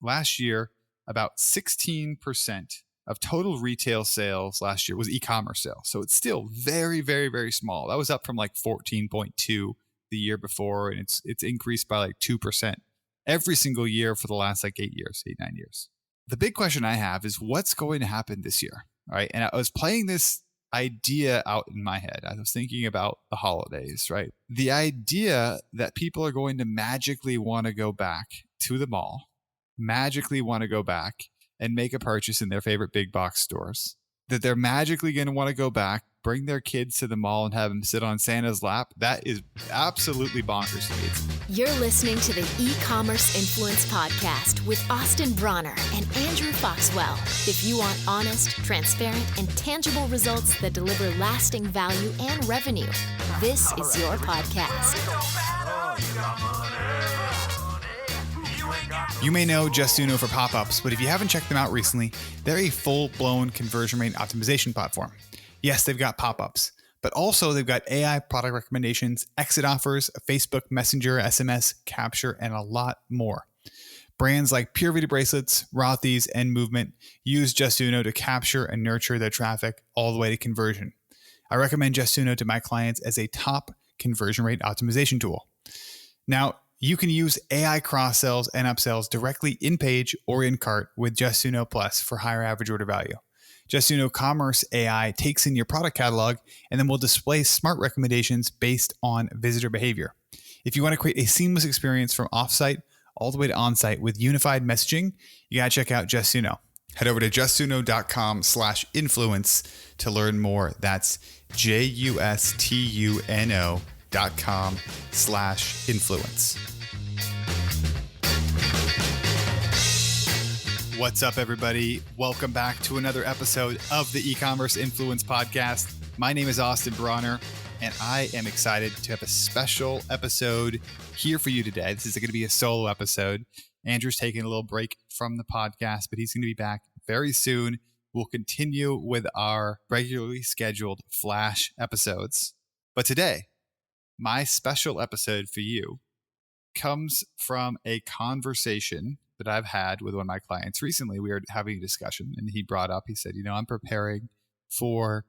last year, about 16% of total retail sales last year was e-commerce sales. So it's still very, very, very small. That was up from like 14.2 the year before, and it's increased by like 2% every single year for the last like 8 years, 9 years. The big question I have is what's going to happen this year, right? And I was playing this idea out in my head. I was thinking about the holidays, right? The idea that people are going to magically want to go back to the mall, magically want to go back and make a purchase in their favorite big box stores, that they're magically going to want to go back, bring their kids to the mall and have them sit on Santa's lap, that is absolutely bonkers to me. You're listening to the eCommerce Influence Podcast with Austin Bronner and Andrew Foxwell. If you want honest, transparent, and tangible results that deliver lasting value and revenue, this is your podcast. You may know Justuno for pop-ups, but if you haven't checked them out recently, they're a full-blown conversion rate optimization platform. Yes, they've got pop-ups, but also they've got AI product recommendations, exit offers, Facebook Messenger, SMS, capture, and a lot more. Brands like Pure Vita Bracelets, Rothy's, and Movement use Justuno to capture and nurture their traffic all the way to conversion. I recommend Justuno to my clients as a top conversion rate optimization tool. Now, you can use AI cross-sells and upsells directly in-page or in-cart with Justuno Plus for higher average order value. Justuno Commerce AI takes in your product catalog and then will display smart recommendations based on visitor behavior. If you want to create a seamless experience from offsite all the way to onsite with unified messaging, you got to check out Justuno. Head over to justuno.com/influence to learn more. That's JUSTUNO.com/influence. What's up, everybody? Welcome back to another episode of the eCommerce Influence Podcast. My name is Austin Bronner, and I am excited to have a special episode here for you today. This is going to be a solo episode. Andrew's taking a little break from the podcast, but he's going to be back very soon. We'll continue with our regularly scheduled Flash episodes. But today, my special episode for you comes from a conversation that I've had with one of my clients recently. We were having a discussion and he said, I'm preparing for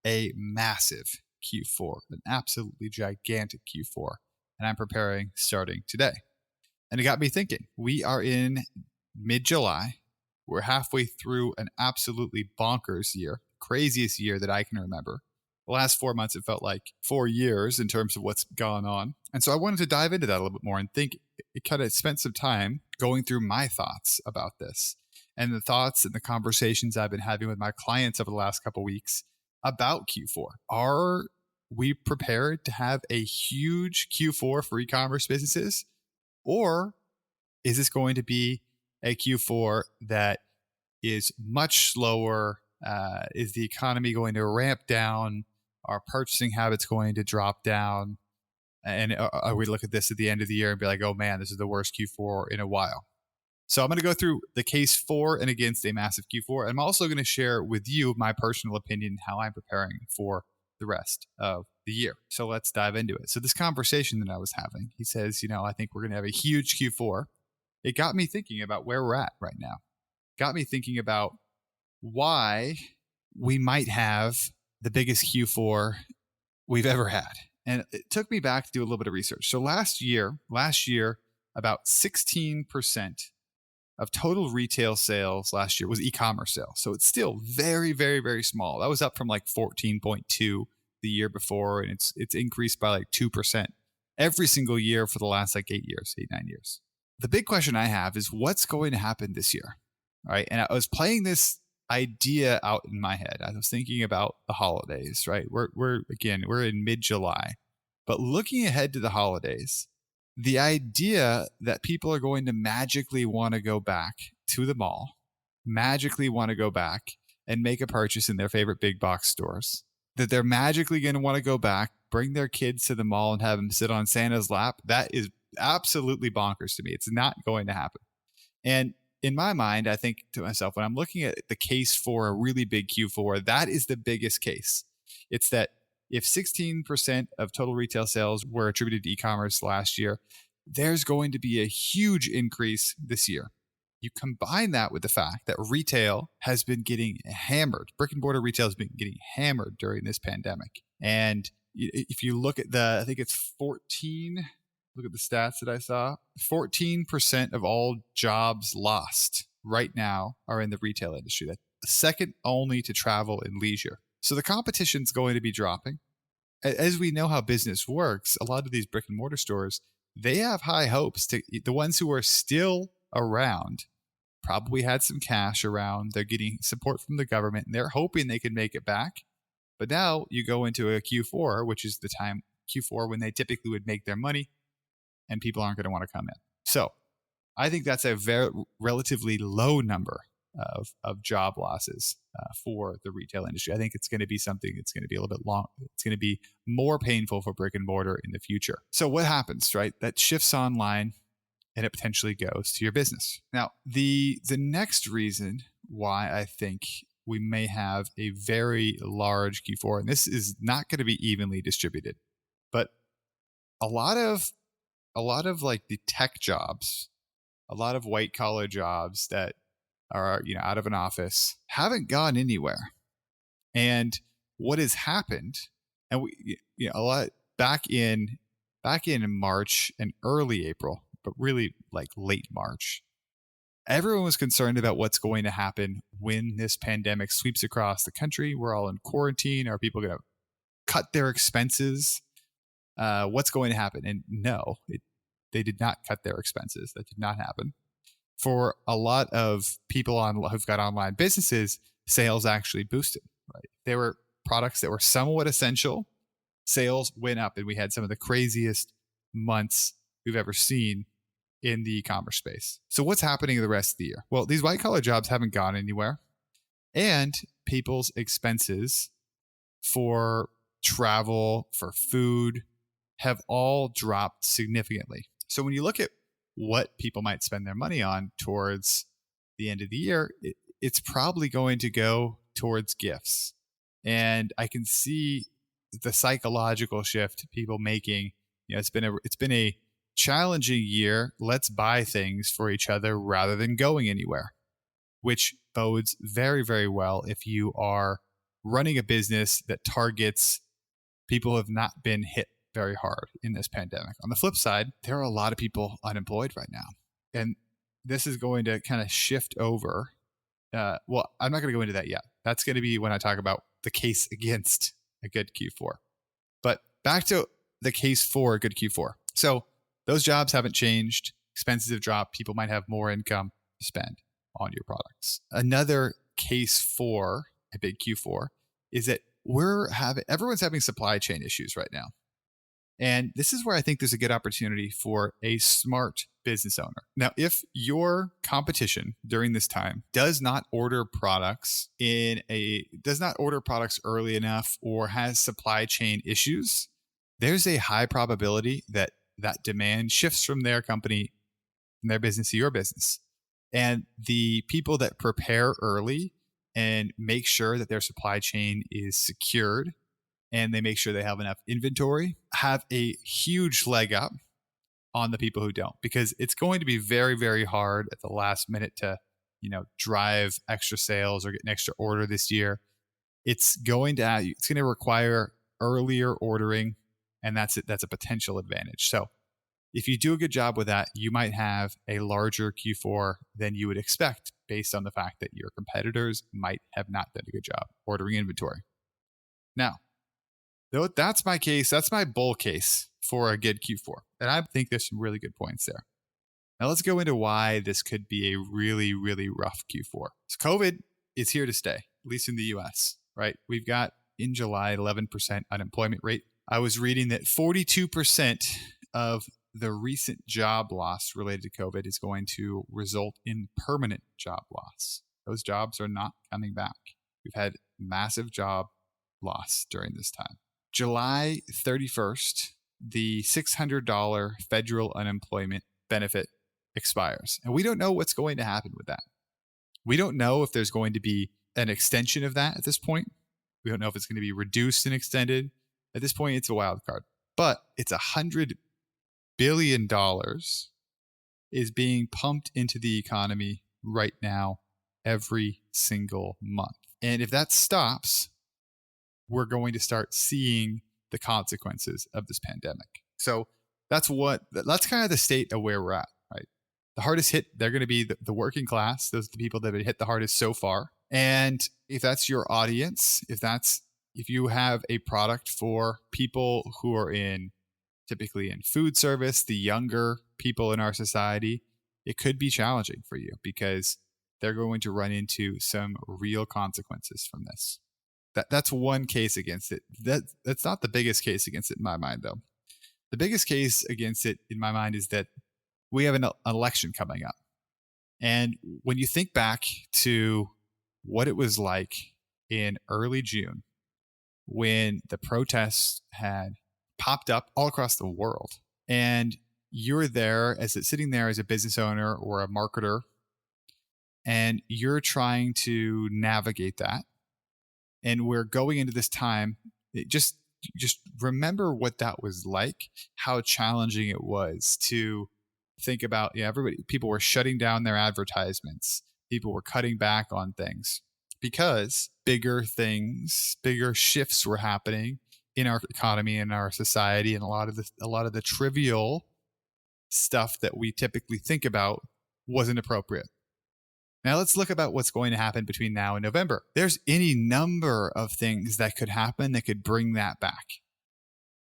a massive Q4, an absolutely gigantic Q4. And I'm preparing starting today. And it got me thinking, we are in mid-July. We're halfway through an absolutely bonkers year, craziest year that I can remember. The last 4 months, it felt like 4 years in terms of what's gone on. And so I wanted to dive into that a little bit more and think, it kind of spent some time going through my thoughts about this and the thoughts and the conversations I've been having with my clients over the last couple of weeks about Q4. Are we prepared to have a huge Q4 for e-commerce businesses? Or is this going to be a Q4 that is much slower? Is the economy going to ramp down? Are purchasing habits going to drop down? And are we look at this at the end of the year and be like, oh man, this is the worst Q4 in a while? So I'm going to go through the case for and against a massive Q4. And I'm also going to share with you my personal opinion, how I'm preparing for the rest of the year. So let's dive into it. So this conversation that I was having, he says, I think we're going to have a huge Q4. It got me thinking about where we're at right now. Got me thinking about why we might have the biggest Q4 we've ever had. And it took me back to do a little bit of research. So last year, about 16% of total retail sales last year was e-commerce sales. So it's still very, very, very small. That was up from like 14.2 the year before, and it's increased by like 2% every single year for the last like 8 years, 9 years. The big question I have is what's going to happen this year, right? And I was playing this idea out in my head. I was thinking about the holidays, right? We're in mid-July, but looking ahead to the holidays, the idea that people are going to magically want to go back to the mall, magically want to go back and make a purchase in their favorite big box stores, that they're magically going to want to go back, bring their kids to the mall and have them sit on Santa's lap, that is absolutely bonkers to me. It's not going to happen. And in my mind, I think to myself, when I'm looking at the case for a really big Q4, that is the biggest case. It's that if 16% of total retail sales were attributed to e-commerce last year, there's going to be a huge increase this year. You combine that with the fact that retail has been getting hammered. Brick and mortar retail has been getting hammered during this pandemic. And if you look at I think it's 14, look at the stats that I saw, 14% of all jobs lost right now are in the retail industry. That's second only to travel and leisure. So the competition's going to be dropping. As we know how business works, a lot of these brick and mortar stores, they have high hopes. The ones who are still around probably had some cash around. They're getting support from the government, and they're hoping they can make it back. But now you go into a Q4, which is the time Q4 when they typically would make their money, and people aren't going to want to come in. So I think that's a very relatively low number of job losses for the retail industry. I think it's going to be something that's going to be a little bit long. It's going to be more painful for brick and mortar in the future. So what happens, right? That shifts online and it potentially goes to your business. Now, the next reason why I think we may have a very large Q4, and this is not going to be evenly distributed, but a lot of like the tech jobs, a lot of white collar jobs that are, out of an office haven't gone anywhere. And what has happened, and we, a lot back in March and early April, but really like late March, everyone was concerned about what's going to happen when this pandemic sweeps across the country. We're all in quarantine. Are people going to cut their expenses? What's going to happen? And no, they did not cut their expenses. That did not happen. For a lot of people who've got online businesses, sales actually boosted. Right? There were products that were somewhat essential. Sales went up, and we had some of the craziest months we've ever seen in the e-commerce space. So what's happening the rest of the year? Well, these white collar jobs haven't gone anywhere, and people's expenses for travel, for food, have all dropped significantly. So when you look at what people might spend their money on towards the end of the year, it's probably going to go towards gifts. And I can see the psychological shift people making. It's been a challenging year. Let's buy things for each other rather than going anywhere, which bodes very, very well if you are running a business that targets people who have not been hit very hard in this pandemic. On the flip side, there are a lot of people unemployed right now. And this is going to kind of shift over. Well, I'm not going to go into that yet. That's going to be when I talk about the case against a good Q4. But back to the case for a good Q4. So those jobs haven't changed. Expenses have dropped. People might have more income to spend on your products. Another case for a big Q4 is that everyone's having supply chain issues right now. And this is where I think there's a good opportunity for a smart business owner. Now, if your competition during this time does not order products early enough or has supply chain issues, there's a high probability that demand shifts from their company, from their business to your business. And the people that prepare early and make sure that their supply chain is secured and they make sure they have enough inventory, have a huge leg up on the people who don't, because it's going to be very, very hard at the last minute to, drive extra sales or get an extra order this year. It's going to require earlier ordering, and that's a potential advantage. So if you do a good job with that, you might have a larger Q4 than you would expect based on the fact that your competitors might have not done a good job ordering inventory. Now, though, that's my case. That's my bull case for a good Q4. And I think there's some really good points there. Now let's go into why this could be a really, really rough Q4. So COVID is here to stay, at least in the US, right? We've got in July, 11% unemployment rate. I was reading that 42% of the recent job loss related to COVID is going to result in permanent job loss. Those jobs are not coming back. We've had massive job loss during this time. July 31st, the $600 federal unemployment benefit expires. And we don't know what's going to happen with that. We don't know if there's going to be an extension of that at this point. We don't know if it's going to be reduced and extended. At this point, it's a wild card. But it's $100 billion is being pumped into the economy right now every single month. And if that stops, we're going to start seeing the consequences of this pandemic. So that's kind of the state of where we're at, right? The hardest hit, they're going to be the working class. Those are the people that have been hit the hardest so far. And if that's your audience, if you have a product for people who are typically in food service, the younger people in our society, it could be challenging for you because they're going to run into some real consequences from this. That's one case against it. That's not the biggest case against it in my mind, though. The biggest case against it in my mind is that we have an election coming up. And when you think back to what it was like in early June, when the protests had popped up all across the world, and you're sitting there as a business owner or a marketer, and you're trying to navigate that. And we're going into this time, just remember what that was like, how challenging it was to think about, people were shutting down their advertisements. People were cutting back on things because bigger shifts were happening in our economy and our society. And a lot of the trivial stuff that we typically think about wasn't appropriate. Now let's look about what's going to happen between now and November. There's any number of things that could happen that could bring that back.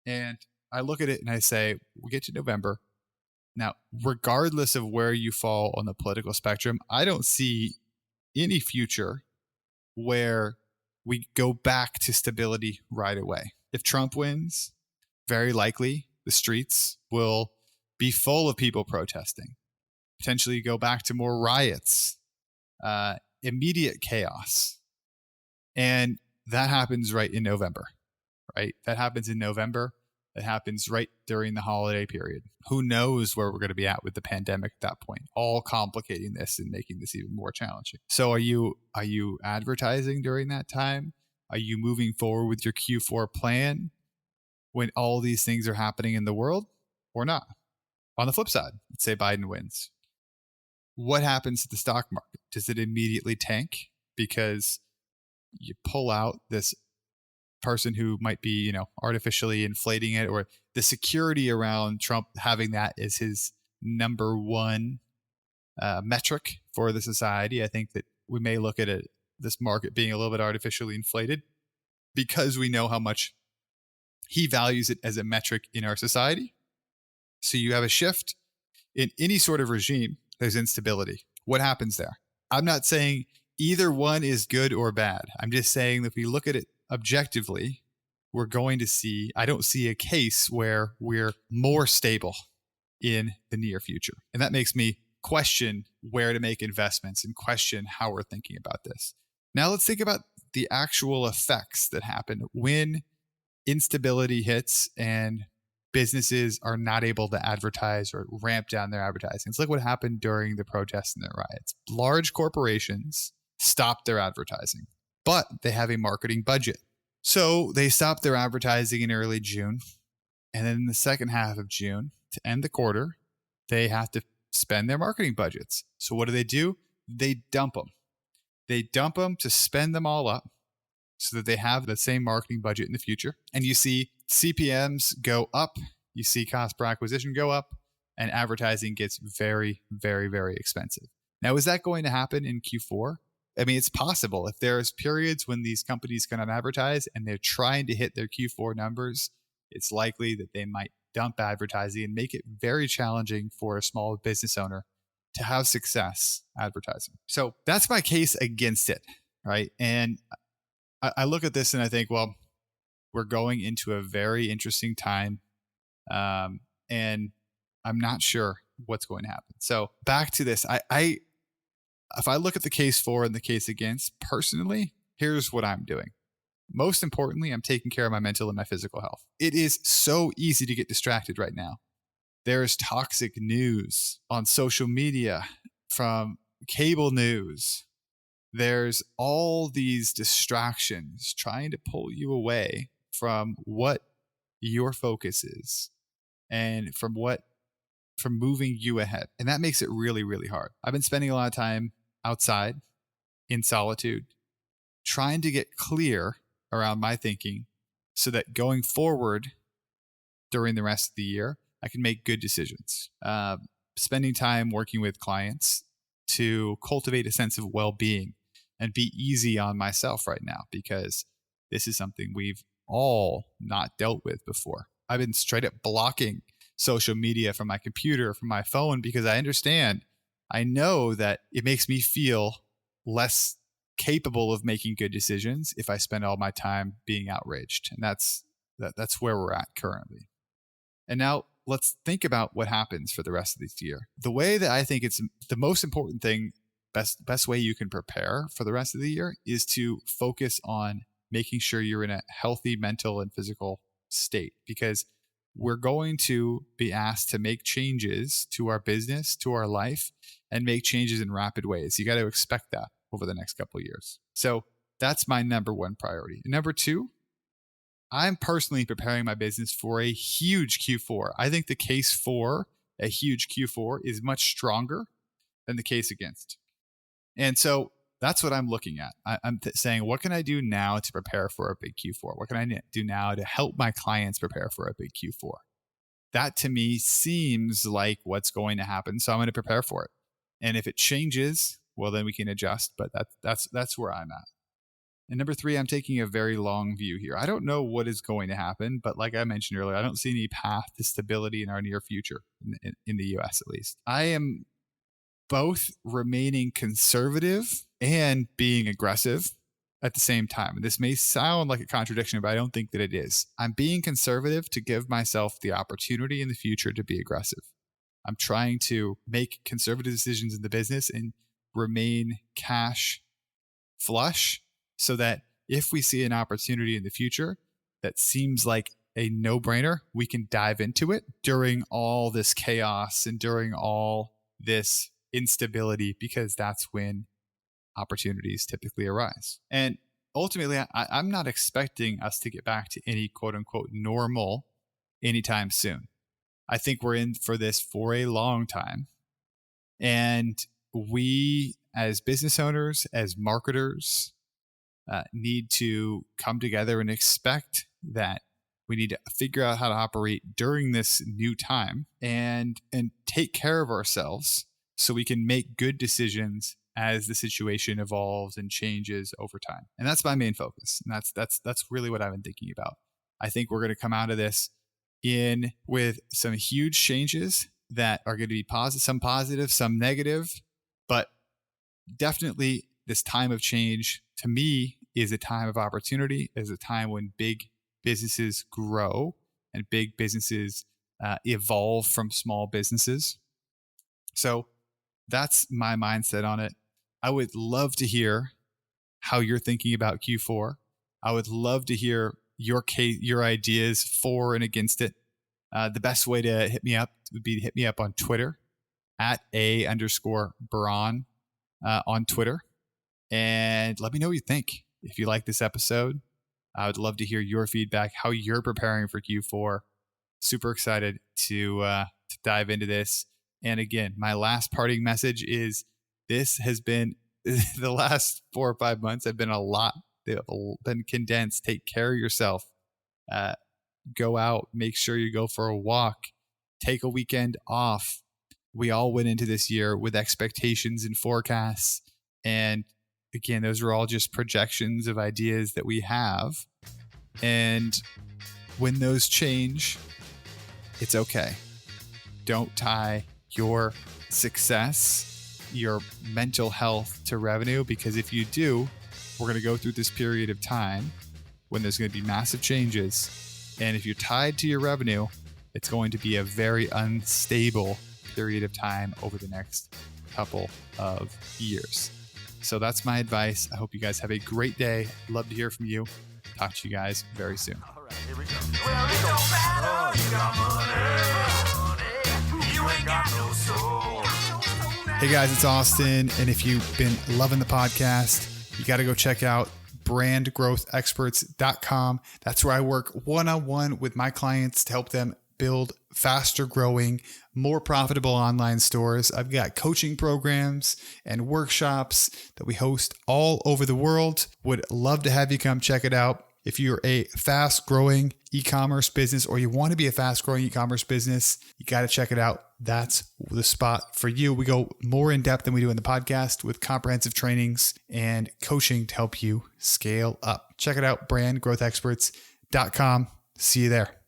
And I look at it and I say, we get to November. Now, regardless of where you fall on the political spectrum, I don't see any future where we go back to stability right away. If Trump wins, very likely the streets will be full of people protesting, potentially go back to more riots, immediate chaos. And that happens right in November, right? That happens in November. That happens right during the holiday period. Who knows where we're going to be at with the pandemic at that point, all complicating this and making this even more challenging. So are you advertising during that time? Are you moving forward with your Q4 plan when all these things are happening in the world or not? On the flip side, let's say Biden wins. What happens to the stock market? Does it immediately tank because you pull out this person who might be, artificially inflating it, or the security around Trump having that as his number one metric for the society? I think that we may look at this market being a little bit artificially inflated because we know how much he values it as a metric in our society. So you have a shift in any sort of regime. There's instability. What happens there? I'm not saying either one is good or bad. I'm just saying that if we look at it objectively, we're going to see, I don't see a case where we're more stable in the near future. And that makes me question where to make investments and question how we're thinking about this. Now let's think about the actual effects that happen when instability hits and businesses are not able to advertise or ramp down their advertising. It's like what happened during the protests and the riots. Large corporations stopped their advertising, but they have a marketing budget. So they stopped their advertising in early June. And then in the second half of June, to end the quarter, they have to spend their marketing budgets. So what do? They dump them. They dump them to spend them all up so that they have the same marketing budget in the future. And you see CPMs go up, you see cost per acquisition go up, and advertising gets very, very, very expensive. Now, is that going to happen in Q4? I mean, it's possible. If there's periods when these companies cannot advertise and they're trying to hit their Q4 numbers, it's likely that they might dump advertising and make it very challenging for a small business owner to have success advertising. So that's my case against it, right? And I look at this and I think, well, we're going into a very interesting time, and I'm not sure what's going to happen. So back to this, if I look at the case for and the case against, personally, here's what I'm doing. Most importantly, I'm taking care of my mental and my physical health. It is so easy to get distracted right now. There's toxic news on social media from cable news. There's all these distractions trying to pull you away from what your focus is and from moving you ahead. And that makes it really, really hard. I've been spending a lot of time outside in solitude, trying to get clear around my thinking so that going forward during the rest of the year, I can make good decisions. Spending time working with clients to cultivate a sense of well-being and be easy on myself right now, because this is something we've all not dealt with before. I've been straight up blocking social media from my computer, from my phone, because I know that it makes me feel less capable of making good decisions if I spend all my time being outraged. And that's where we're at currently. And now let's think about what happens for the rest of this year. The way that I think it's the most important thing, best way you can prepare for the rest of the year is to focus on making sure you're in a healthy mental and physical state, because we're going to be asked to make changes to our business, to our life, and make changes in rapid ways. You got to expect that over the next couple of years. So that's my number one priority. And number two, I'm personally preparing my business for a huge Q4. I think the case for a huge Q4 is much stronger than the case against. And so that's what I'm looking at. I'm saying, what can I do now to prepare for a big Q4? What can I do now to help my clients prepare for a big Q4? That to me seems like what's going to happen. So I'm going to prepare for it. And if it changes, well, then we can adjust. But that's where I'm at. And number three, I'm taking a very long view here. I don't know what is going to happen, but like I mentioned earlier, I don't see any path to stability in our near future, in the US at least. I am both remaining conservative and being aggressive at the same time. And this may sound like a contradiction, but I don't think that it is. I'm being conservative to give myself the opportunity in the future to be aggressive. I'm trying to make conservative decisions in the business and remain cash flush, so that if we see an opportunity in the future that seems like a no-brainer, we can dive into it during all this chaos and during all this instability, because that's when opportunities typically arise. And ultimately, I'm not expecting us to get back to any quote-unquote normal anytime soon. I think we're in for this for a long time. And we, as business owners, as marketers, need to come together and expect that we need to figure out how to operate during this new time and take care of ourselves so we can make good decisions as the situation evolves and changes over time. And that's my main focus. And that's really what I've been thinking about. I think we're going to come out of this with some huge changes that are going to be some positive, some negative, but definitely this time of change to me is a time of opportunity, is a time when big businesses grow and big businesses evolve from small businesses. So that's my mindset on it. I would love to hear how you're thinking about Q4. I would love to hear your ideas for and against it. The best way to hit me up would be to hit me up on Twitter at @A_Braun on Twitter. And let me know what you think. If you like this episode, I would love to hear your feedback, how you're preparing for Q4. Super excited to dive into this. And again, my last parting message is this has been the last 4 or 5 months have been a lot. They've been condensed. Take care of yourself. Go out. Make sure you go for a walk. Take a weekend off. We all went into this year with expectations and forecasts. And again, those are all just projections of ideas that we have. And when those change, it's okay. Don't tie your success, your mental health to revenue, because if you do, we're going to go through this period of time when there's going to be massive changes. And if you're tied to your revenue, it's going to be a very unstable period of time over the next couple of years. So that's my advice. I hope you guys have a great day. Love to hear from you. Talk to you guys very soon. All right, here we go. Well, it don't matter. You got money. You ain't got no soul. Hey guys, it's Austin. And if you've been loving the podcast, you got to go check out brandgrowthexperts.com. That's where I work one-on-one with my clients to help them build faster growing, more profitable online stores. I've got coaching programs and workshops that we host all over the world. Would love to have you come check it out. If you're a fast growing e-commerce business or you want to be a fast growing e-commerce business, you got to check it out. That's the spot for you. We go more in depth than we do in the podcast with comprehensive trainings and coaching to help you scale up. Check it out, brandgrowthexperts.com. See you there.